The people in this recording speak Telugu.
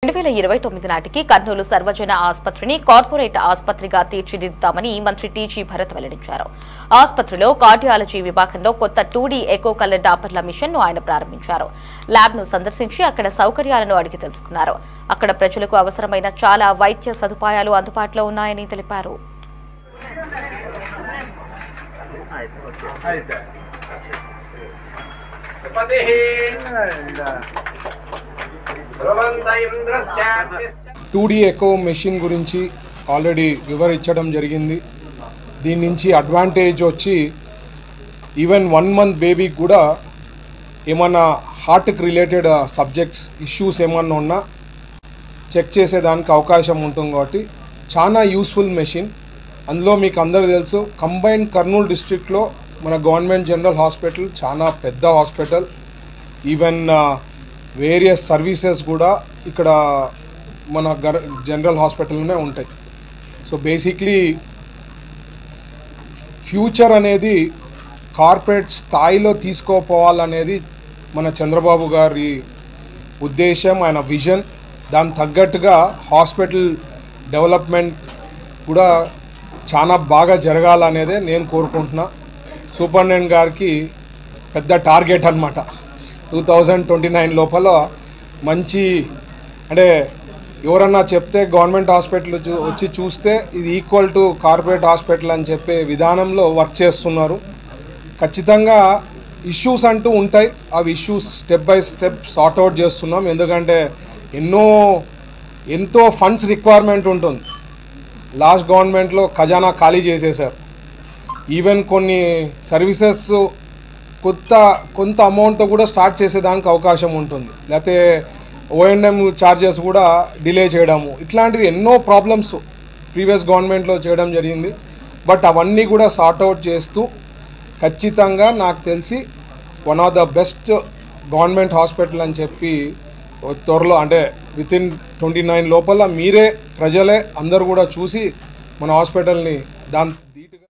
2029 నాటికి కర్నూలు సర్వజన ఆసుపత్రిని కార్పొరేట్ ఆసుపత్రిగా తీర్చిదిద్దుతామని మంత్రి టీజీ భరత్ వెల్లడించారు. ఆసుపత్రిలో కార్డియాలజీ విభాగంలో కొత్త 2D ఎకో కలర్ డాపర్ల మిషన్ ను ఆయన ప్రారంభించారు. ల్యాబ్ ను సందర్శించి అక్కడ సౌకర్యాలను అడిగి తెలుసుకున్నారు. అక్కడ ప్రజలకు అవసరమైన చాలా వైద్య సదుపాయాలు అందుబాటులో ఉన్నాయని తెలిపారు. టూ డీ ఎకో మెషిన్ గురించి ఆల్రెడీ వివరించడం జరిగింది. దీని నుంచి అడ్వాంటేజ్ వచ్చి ఈవెన్ 1 month బేబీకి కూడా ఏమన్నా హార్ట్కి రిలేటెడ్ సబ్జెక్ట్స్ ఇష్యూస్ ఏమన్నా ఉన్నా చెక్ చేసేదానికి అవకాశం ఉంటుంది. కాబట్టి చాలా యూస్ఫుల్ మెషిన్. అందులో మీకు అందరూ తెలుసు, కంబైన్డ్ కర్నూలు డిస్ట్రిక్ట్లో మన గవర్నమెంట్ జనరల్ హాస్పిటల్ చాలా పెద్ద హాస్పిటల్. ఈవెన్ వేరియస్ సర్వీసెస్ కూడా ఇక్కడ మన జనరల్ హాస్పిటల్లోనే ఉంటాయి. సో బేసిక్లీ ఫ్యూచర్ అనేది కార్పొరేట్ స్థాయిలో తీసుకోపోవాలనేది మన చంద్రబాబు గారి ఉద్దేశం, ఆయన విజన్. దాని తగ్గట్టుగా హాస్పిటల్ డెవలప్మెంట్ కూడా చాలా బాగా జరగాలనేదే నేను కోరుకుంటున్నా. సూపరింటెండెంట్ గారికి పెద్ద టార్గెట్ అన్నమాట. 2029 లోపల మంచి, అంటే ఎవరన్నా చెప్తే గవర్నమెంట్ హాస్పిటల్ వచ్చి చూస్తే ఇది ఈక్వల్ టు కార్పొరేట్ హాస్పిటల్ అని చెప్పే విధానంలో వర్క్ చేస్తున్నారు. ఖచ్చితంగా ఇష్యూస్ అంటూ ఉంటాయి. అవి issues step by step sort out చేస్తున్నాం. ఎందుకంటే ఎంతో ఫండ్స్ రిక్వైర్మెంట్ ఉంటుంది. లాస్ట్ గవర్నమెంట్లో ఖజానా ఖాళీ చేసేశారు. ఈవెన్ కొన్ని సర్వీసెస్ కొంత అమౌంట్తో కూడా స్టార్ట్ చేసేదానికి అవకాశం ఉంటుంది. లేకపోతే O&M ఛార్జెస్ కూడా డిలే చేయడము, ఇట్లాంటివి ఎన్నో ప్రాబ్లమ్స్ ప్రీవియస్ గవర్నమెంట్లో చేయడం జరిగింది. బట్ అవన్నీ కూడా సార్ట్అవుట్ చేస్తూ ఖచ్చితంగా నాకు తెలిసి one of the best government hospital అని చెప్పి త్వరలో, అంటే వితిన్ 29 లోపల మీరే ప్రజలే అందరూ కూడా చూసి మన హాస్పిటల్ని